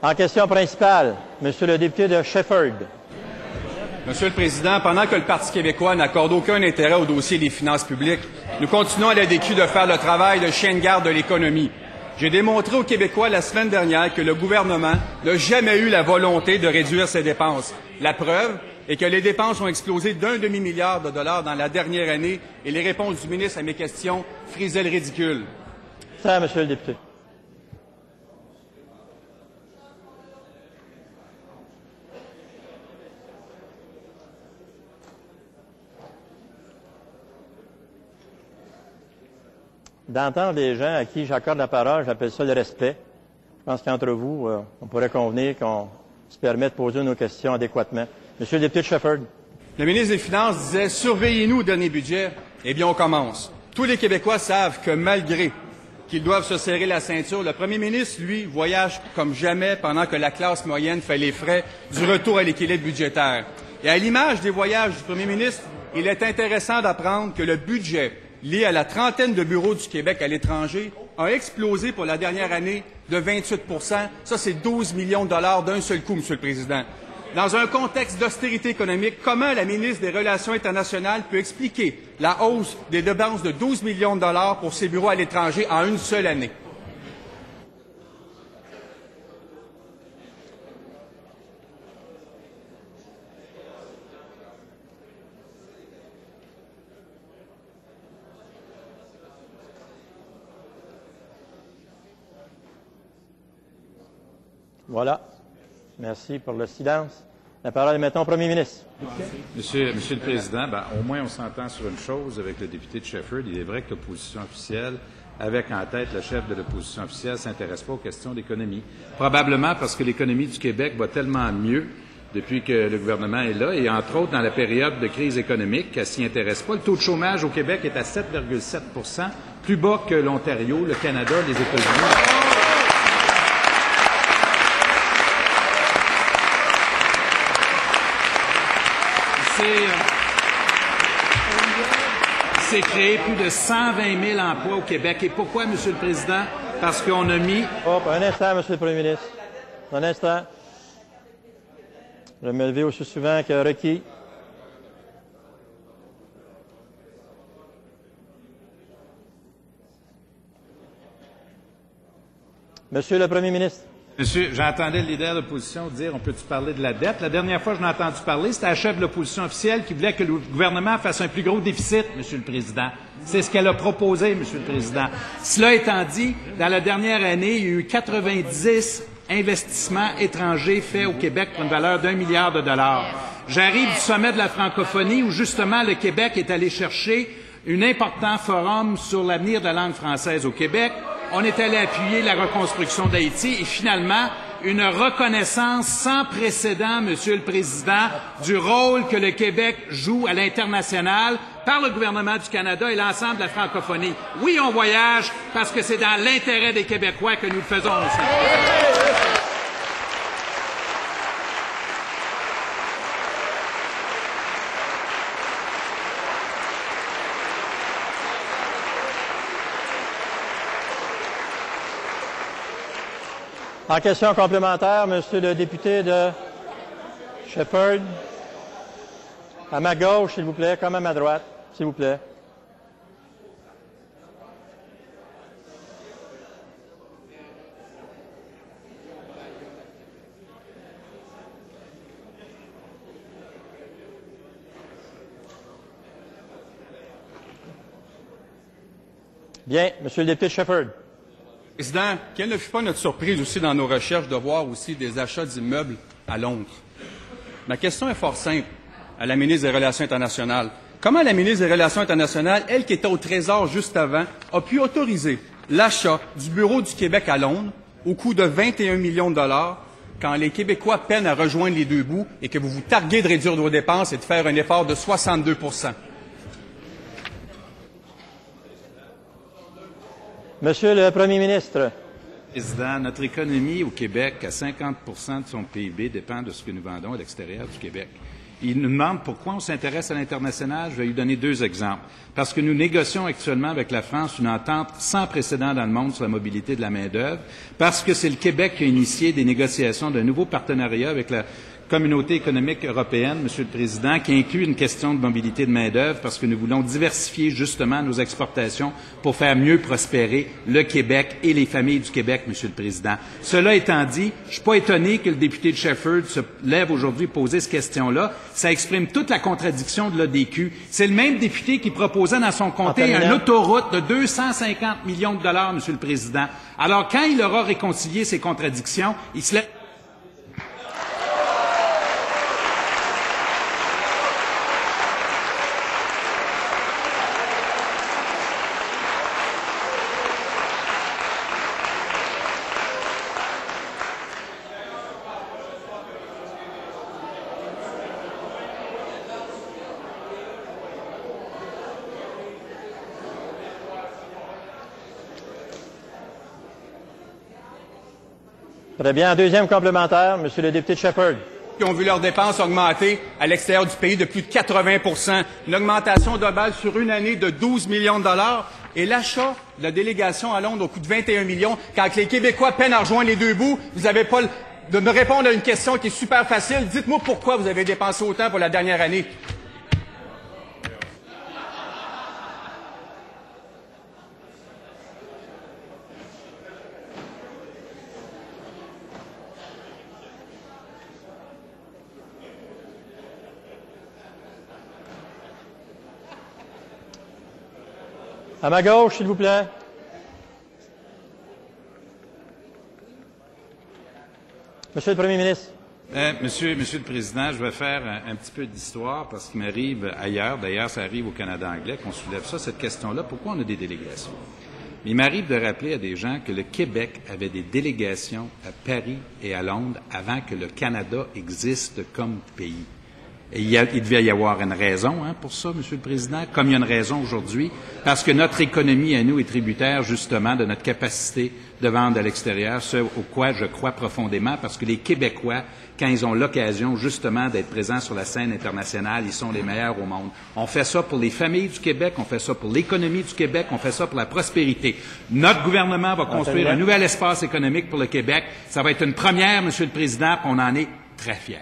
En question principale, Monsieur le député de Shefford. Monsieur le Président, pendant que le Parti québécois n'accorde aucun intérêt au dossier des finances publiques, nous continuons à l'ADQ de faire le travail de chien de garde de l'économie. J'ai démontré aux Québécois la semaine dernière que le gouvernement n'a jamais eu la volonté de réduire ses dépenses. La preuve est que les dépenses ont explosé d'1 demi-milliard de dollars dans la dernière année et les réponses du ministre à mes questions frisaient le ridicule. Ça, Monsieur le député. D'entendre des gens à qui j'accorde la parole, j'appelle ça le respect. Je pense qu'entre vous, on pourrait convenir qu'on se permet de poser nos questions adéquatement. Monsieur le député de Shefford. Le ministre des Finances disait « Surveillez-nous au dernier budget ». Eh bien, on commence. Tous les Québécois savent que malgré qu'ils doivent se serrer la ceinture, le premier ministre, lui, voyage comme jamais pendant que la classe moyenne fait les frais du retour à l'équilibre budgétaire. Et à l'image des voyages du premier ministre, il est intéressant d'apprendre que le budget lié à la trentaine de bureaux du Québec à l'étranger a explosé pour la dernière année de 28 %. Ça, c'est 12 millions de dollars d'un seul coup, Monsieur le Président. Dans un contexte d'austérité économique, comment la ministre des Relations internationales peut expliquer la hausse des dépenses de 12 millions de dollars pour ces bureaux à l'étranger en une seule année? Voilà. Merci pour le silence. La parole est maintenant au premier ministre. Monsieur le Président, au moins on s'entend sur une chose avec le député de Shefford. Il est vrai que l'opposition officielle, avec en tête le chef de l'opposition officielle, ne s'intéresse pas aux questions d'économie. Probablement parce que l'économie du Québec va tellement mieux depuis que le gouvernement est là, et entre autres dans la période de crise économique, qu'elle s'y intéresse pas. Le taux de chômage au Québec est à 7,7 %, plus bas que l'Ontario, le Canada, les États-Unis. C'est créé plus de 120 000 emplois au Québec. Et pourquoi, Monsieur le Président? Parce qu'on a mis... Un instant, Monsieur le Premier ministre. Un instant. Je vais me lever aussi souvent que requis. Monsieur le Premier ministre. Monsieur, j'entendais le leader de l'opposition dire on peut-tu parler de la dette. La dernière fois que je l'ai entendu parler, c'était la chef de l'opposition officielle qui voulait que le gouvernement fasse un plus gros déficit, Monsieur le Président. C'est ce qu'elle a proposé, Monsieur le Président. Cela étant dit, dans la dernière année, il y a eu 90 investissements étrangers faits au Québec pour une valeur d'1 milliard de dollars. J'arrive du sommet de la francophonie où justement le Québec est allé chercher un important forum sur l'avenir de la langue française au Québec. On est allé appuyer la reconstruction d'Haïti et finalement, une reconnaissance sans précédent, Monsieur le Président, du rôle que le Québec joue à l'international par le gouvernement du Canada et l'ensemble de la francophonie. Oui, on voyage parce que c'est dans l'intérêt des Québécois que nous le faisons, Monsieur le Président. En question complémentaire, Monsieur le député de Shefford. À ma gauche, s'il vous plaît, comme à ma droite, s'il vous plaît. Bien, Monsieur le député de Shefford. Président, quelle ne fut pas notre surprise aussi dans nos recherches de voir aussi des achats d'immeubles à Londres? Ma question est fort simple à la ministre des Relations internationales. Comment la ministre des Relations internationales, elle qui était au Trésor juste avant, a pu autoriser l'achat du bureau du Québec à Londres au coût de 21 millions de dollars quand les Québécois peinent à rejoindre les deux bouts et que vous vous targuez de réduire vos dépenses et de faire un effort de 62 %? Monsieur le Premier ministre. Président, notre économie au Québec, à 50 % de son PIB, dépend de ce que nous vendons à l'extérieur du Québec. Il nous demande pourquoi on s'intéresse à l'international. Je vais lui donner 2 exemples. Parce que nous négocions actuellement avec la France une entente sans précédent dans le monde sur la mobilité de la main-d'œuvre, parce que c'est le Québec qui a initié des négociations d'un nouveau partenariat avec la Communauté économique européenne, Monsieur le Président, qui inclut une question de mobilité de main-d'œuvre parce que nous voulons diversifier justement nos exportations pour faire mieux prospérer le Québec et les familles du Québec, Monsieur le Président. Cela étant dit, je ne suis pas étonné que le député de Shefford se lève aujourd'hui pour poser cette question-là. Ça exprime toute la contradiction de l'ADQ. C'est le même député qui proposait dans son comté une autoroute de 250 millions de dollars, Monsieur le Président. Alors, quand il aura réconcilié ces contradictions, il se lève. Très bien. Deuxième complémentaire, Monsieur le député de Shefford. Qui ont vu leurs dépenses augmenter à l'extérieur du pays de plus de 80 %, une augmentation globale sur une année de 12 millions de dollars, et l'achat de la délégation à Londres au coût de 21 millions. Quand les Québécois peinent à rejoindre les deux bouts, vous n'avez pas de me répondre à une question qui est super facile. Dites-moi pourquoi vous avez dépensé autant pour la dernière année. À ma gauche, s'il vous plaît. Monsieur le Premier ministre. Monsieur le Président, je vais faire un petit peu d'histoire parce qu'il m'arrive ailleurs, d'ailleurs ça arrive au Canada anglais, qu'on soulève ça, cette question-là, pourquoi on a des délégations? Il m'arrive de rappeler à des gens que le Québec avait des délégations à Paris et à Londres avant que le Canada existe comme pays. Et il devait y avoir une raison pour ça, Monsieur le Président, comme il y a une raison aujourd'hui, parce que notre économie à nous est tributaire justement de notre capacité de vendre à l'extérieur, ce au quoi je crois profondément, parce que les Québécois, quand ils ont l'occasion justement d'être présents sur la scène internationale, ils sont les meilleurs au monde. On fait ça pour les familles du Québec, on fait ça pour l'économie du Québec, on fait ça pour la prospérité. Notre gouvernement va construire un nouvel espace économique pour le Québec. Ça va être une première, Monsieur le Président, puis on en est très fiers.